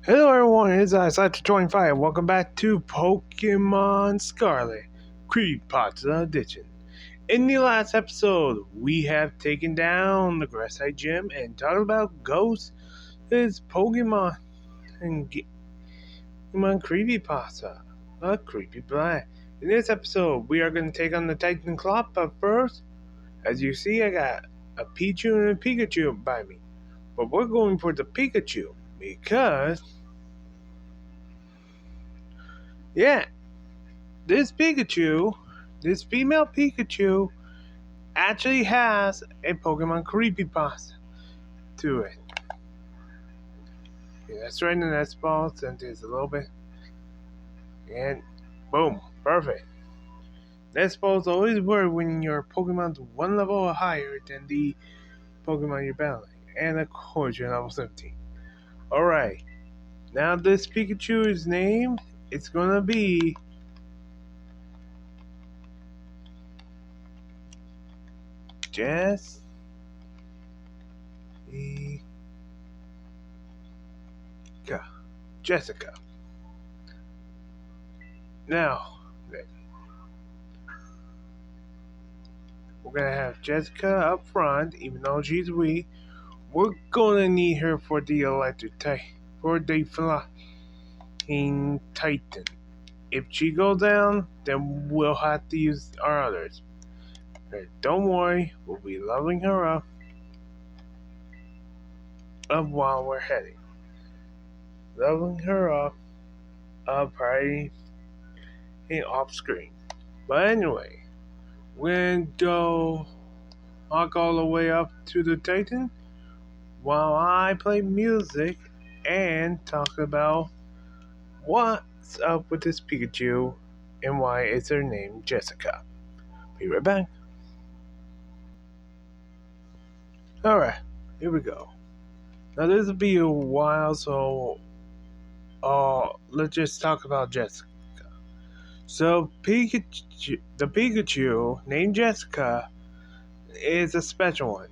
Hello everyone, it's Scepter25. Welcome back to Pokemon Scarlet Creepypasta Edition. In the last episode, we have taken down the Grassite Gym and talked about Ghost, his Pokemon, and Pokemon Creepypasta, a Creepy Black. In this episode, we are going to take on the Titan Claw, but first, as you see, I got a Pichu and a Pikachu by me. But we're going for the Pikachu, because this female Pikachu, actually has a Pokemon Creepypasta to it. Yeah, that's right in the next ball, sent it a little bit. And boom, perfect. Next balls always work when your Pokemon's one level higher than the Pokemon you're battling. And of course, you're level 17. Alright, now this Pikachu is named, it's gonna be Jessica. Now, we're gonna have Jessica up front, even though she's weak. We're gonna need her for the electric type, for the flying Titan. If she goes down, then we'll have to use our others. But don't worry, we'll be leveling her up while we're heading. Leveling her up probably off screen. But anyway, we're gonna go walk all the way up to the Titan while I play music and talk about what's up with this Pikachu and why is her name Jessica. Be right back. Alright, here we go. Now this will be a while, so let's just talk about Jessica. So the Pikachu named Jessica is a special one.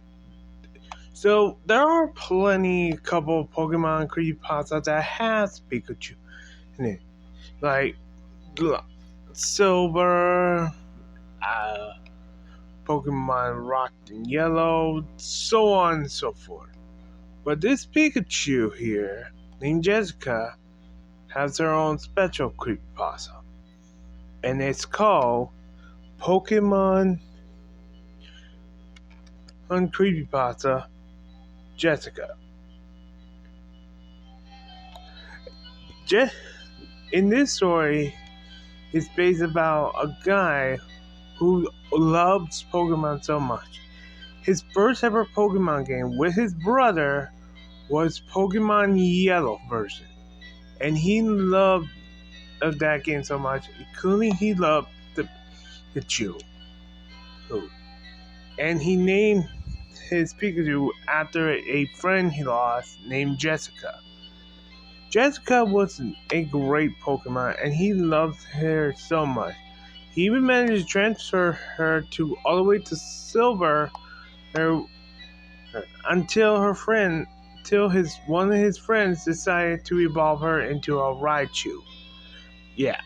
So there are couple Pokemon Creepypasta that has Pikachu in it, like Silver, Pokemon Rock and Yellow, so on and so forth. But this Pikachu here, named Jessica, has her own special Creepypasta, and it's called Pokemon Creepypasta Jessica. In this story, it's based about a guy who loves Pokemon so much. His first ever Pokemon game with his brother was Pokemon Yellow version. And he loved that game so much, including he loved the Pikachu. And he named his Pikachu after a friend he lost named Jessica. Jessica was a great Pokemon and he loved her so much. He even managed to transfer her to all the way to Silver until one of his friends decided to evolve her into a Raichu. Yeah.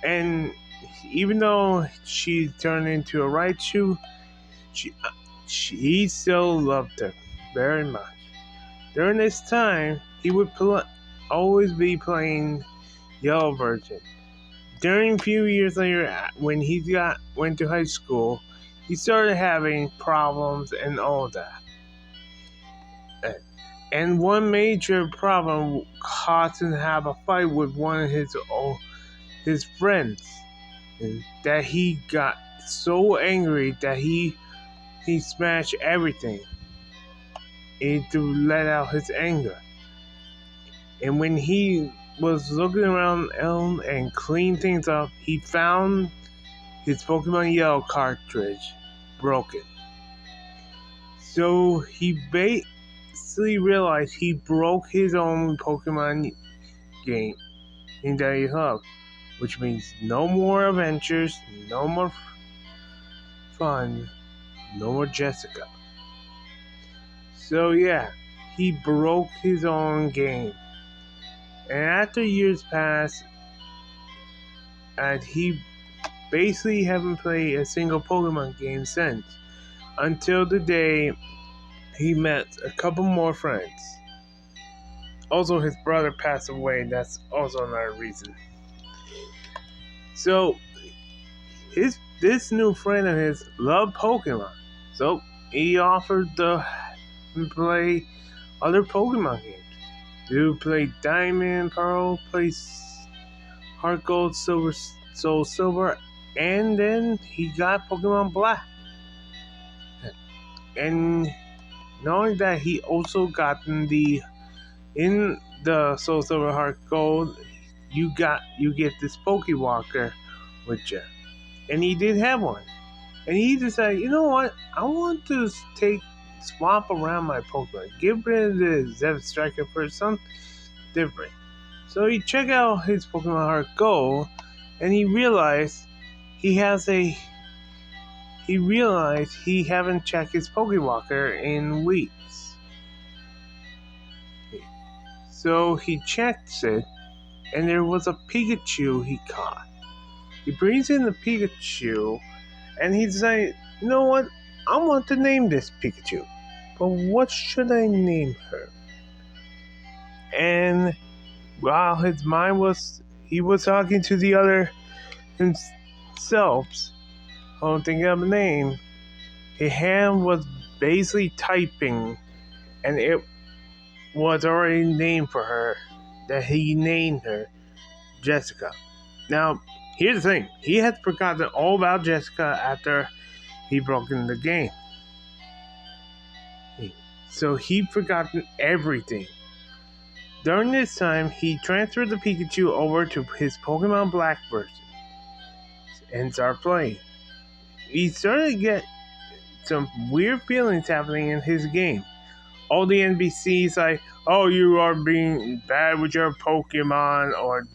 And even though she turned into a Raichu, he still loved her very much. During this time, he would always be playing Yellow version. During a few years later, when he went to high school, he started having problems and all that. And one major problem caused him to have a fight with one of his friends. And that he got so angry that he smashed everything to let out his anger. And when he was looking around and cleaning things up, he found his Pokemon Yellow cartridge broken. So he basically realized he broke his own Pokemon game that he loved, which means no more adventures, no more fun, no more Jessica. So yeah, he broke his own game. And after years passed, and he basically haven't played a single Pokemon game since, until the day he met a couple more friends. Also, his brother passed away. That's also another reason. So, this new friend of his loved Pokemon. So, he offered to play other Pokemon games. Dude played Diamond, Pearl, played Heart Gold, Soul Silver, and then he got Pokemon Black. And not only that, he also got in the Soul Silver Heart Gold, you get this Pokewalker with you. And he did have one. And he decided, you know what? I want to swap around my Pokemon. Get rid of the Zebstrika for something different. So he checked out his Pokemon Heart Gold, and he realized he haven't checked his Pokewalker in weeks. So he checks it, and there was a Pikachu he caught. He brings in the Pikachu, and he decided, you know what? I want to name this Pikachu. But what should I name her? And while his mind he was talking to the other himself, on thinking of a name, his hand was basically typing, and it was already named for her, that he named her Jessica. Now, here's the thing. He had forgotten all about Jessica after he broke in the game. So he'd forgotten everything. During this time, he transferred the Pikachu over to his Pokemon Black version and started playing. He started to get some weird feelings happening in his game. All the NPCs like, oh, you are being bad with your Pokemon, or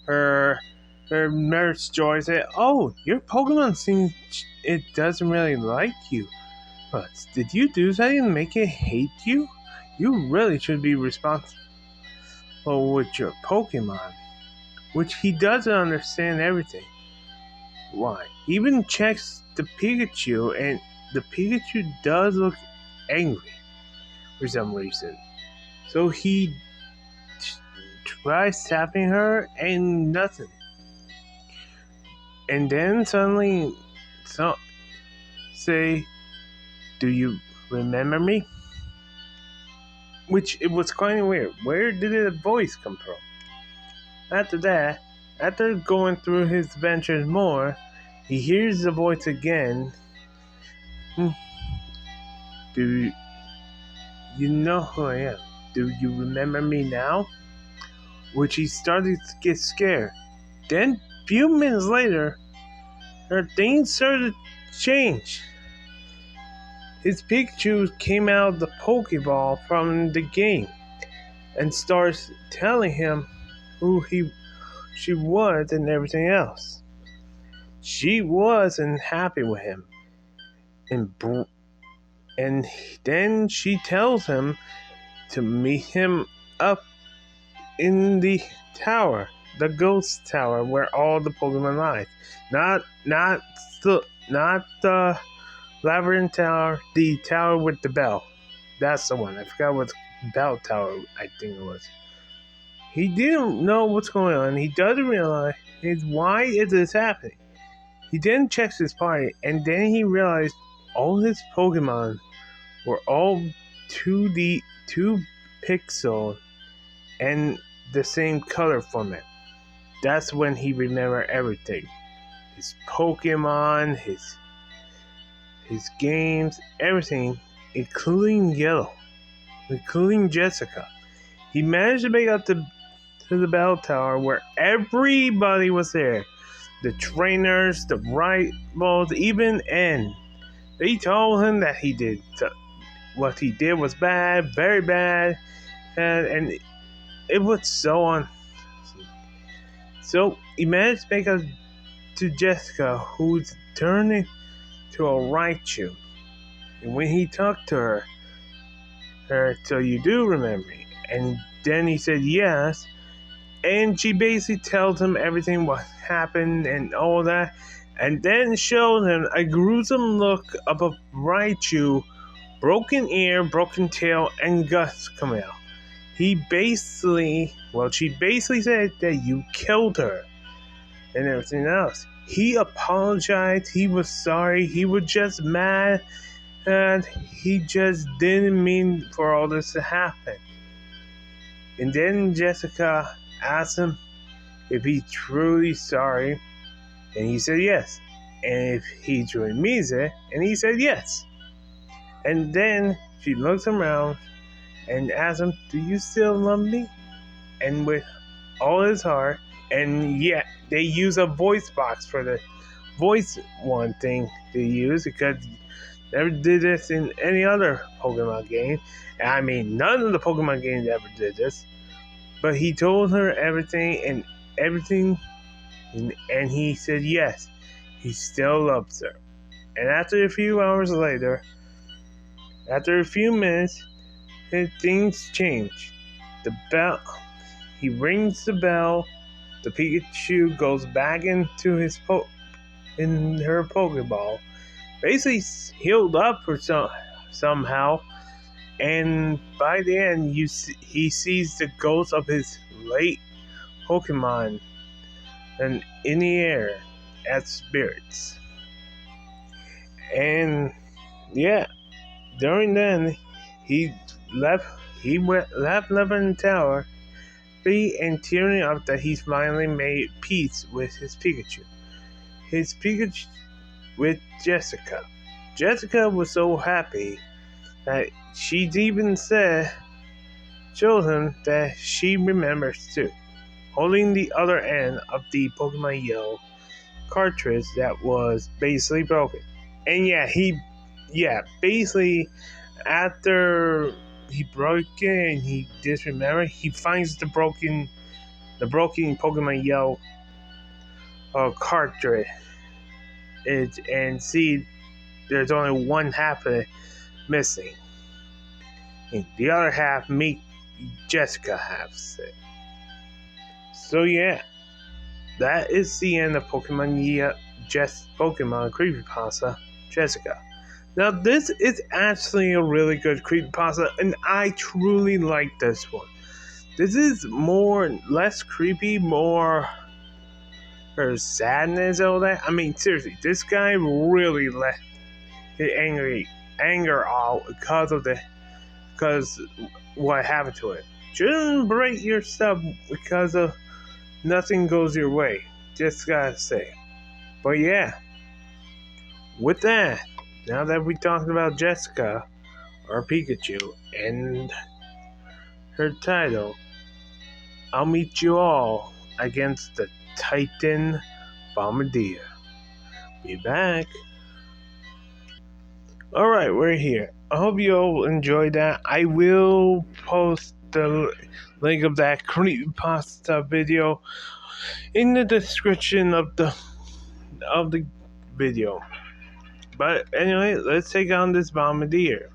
her Nurse Joy said, oh, your Pokemon seems it doesn't really like you. But did you do something to make it hate you? You really should be responsible with your Pokemon. Which he doesn't understand everything. Why? He even checks the Pikachu, and the Pikachu does look angry for some reason. So he tries tapping her, and nothing. And then suddenly, say, do you remember me? Which, it was kind of weird. Where did the voice come from? After that, after going through his adventures more, he hears the voice again. Do you know who I am? Do you remember me now? Which he started to get scared. Then, a few minutes later, her things started to change. His Pikachu came out of the Pokeball from the game and starts telling him who she was and everything else. She wasn't happy with him. And then she tells him to meet him up in the tower, the ghost tower where all the Pokemon lie. Not the Labyrinth Tower, the tower with the bell. That's the one. I forgot what bell tower I think it was. He didn't know what's going on. He doesn't realize why is this happening. He then checks his party, and then he realized all his Pokemon were all 2 pixel and the same color format. That's when he remembered everything. His Pokemon, his games, everything, including Yellow, including Jessica. He managed to make it to the bell tower where everybody was there. The trainers, the rivals, even N. They told him that what he did was bad, very bad, and it was so on. So he managed to make it to Jessica, who's turning to a Raichu. And when he talked to her, so you do remember me? And then he said yes, And she basically tells him everything what happened and all that, and then shows him a gruesome look of a Raichu, broken ear, broken tail, and guts coming out. She basically said that you killed her and everything else. He apologized, he was sorry, he was just mad, and he just didn't mean for all this to happen. And then Jessica asked him if he's truly sorry, and he said yes. And if he truly means it, and he said yes. And then she looks around and asks him, "Do you still love me?" And with all his heart, and yeah, they use a voice box for the voice one thing they use because never did this in any other Pokemon game. I mean, none of the Pokemon games ever did this. But he told her everything, and he said yes, he still loves her. And after a few hours later, after a few minutes, things change. The bell, he rings the bell. The Pikachu goes back into in her Pokeball, basically healed up or somehow. And by the end, he sees the ghost of his late Pokemon and in the air as spirits. And yeah, during then he left Lebanon Tower, and tearing up that he's finally made peace with his Pikachu. His Pikachu with Jessica. Jessica was so happy that she even showed him that she remembers too, holding the other end of the Pokemon Yellow cartridge that was basically broken. And basically after he broke it and he disremembered, he finds the broken Pokemon Yellow cartridge, and see there's only one half of it missing. And the other half, Jessica has it. So yeah, that is the end of Pokemon Creepypasta Jessica. Now this is actually a really good creepypasta, and I truly like this one. This is less creepy, more her sadness, all that. I mean, seriously, this guy really let his anger out because what happened to him. Shouldn't break yourself because of nothing goes your way. Just gotta say. But yeah, with that, now that we talked about Jessica or Pikachu and her title, I'll meet you all against the Titan Bombardier. Be back. Alright, we're here. I hope you all enjoyed that. I will post the link of that creepypasta video in the description of the video. But anyway, let's take on this Bombardier.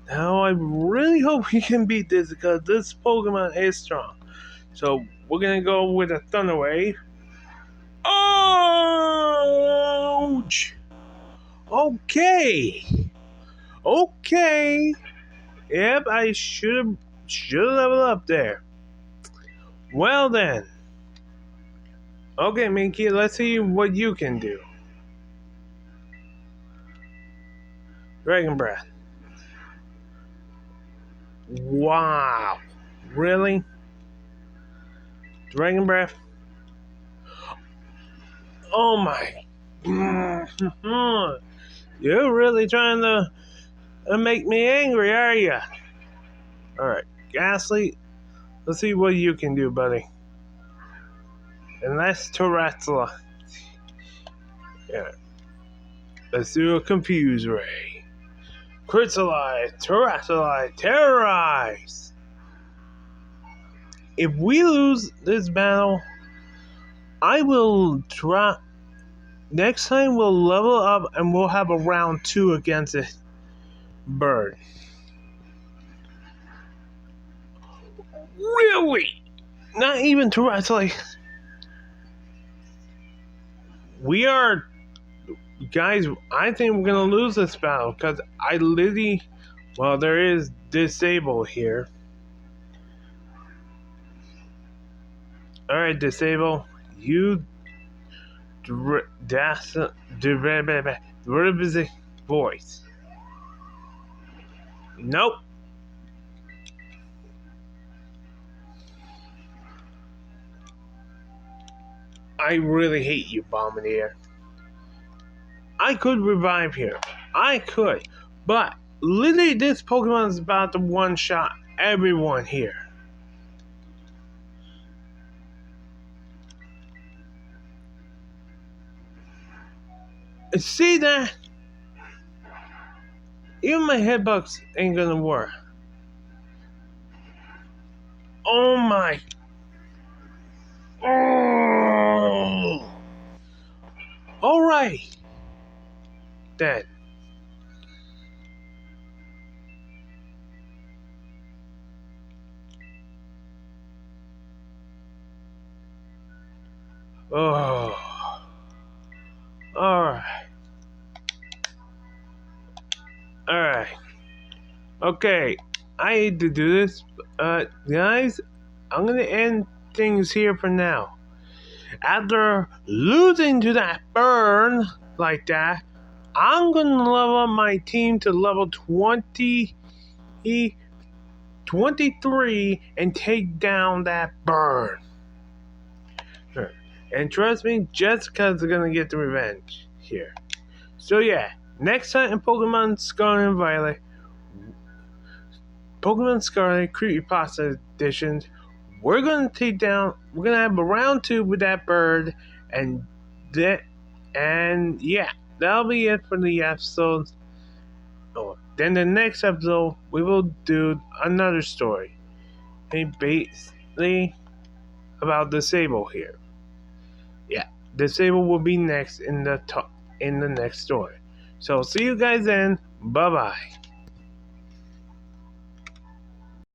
Now I really hope we can beat this because this Pokemon is strong. So we're gonna go with a Thunder Wave. Ouch! Okay. Yep, I should level up there. Well then. Okay, Minky, let's see what you can do. Dragon Breath. Wow. Really? Dragon Breath? Oh my. You're really trying to make me angry, are you? Alright, Ghastly. Let's see what you can do, buddy. And that's Tarantula. Yeah. Let's do a Confuse Ray. Crystallize, Terrorize. If we lose this battle, I will drop. Next time we'll level up and we'll have a round 2 against this bird. Really? not even to us. Like, we are, guys. I think we're gonna lose this battle because I literally, well, there is disable here. All right, disable. You, that's the voice. Nope. I really hate you, Bombardier. I could revive here. I could. But literally this Pokemon is about to one-shot everyone here. See that? Even my hitbox ain't gonna work. Oh my. Oh. Alright. Then. Oh. Alright. Alright. Okay. I hate to do this. Guys, I'm gonna end things here for now. After losing to that burn like that, I'm gonna level up my team to level 23 and take down that burn. Sure. And trust me, Jessica's gonna get the revenge here. So yeah, next time in Pokemon Scarlet and Violet, Pokemon Scarlet Creepypasta edition, we're gonna have a round 2 with that bird, and yeah, that'll be it for the episode. Oh, then the next episode we will do another story, and basically about Disable here. Yeah, Disable will be next in the next story. So see you guys then. Bye bye.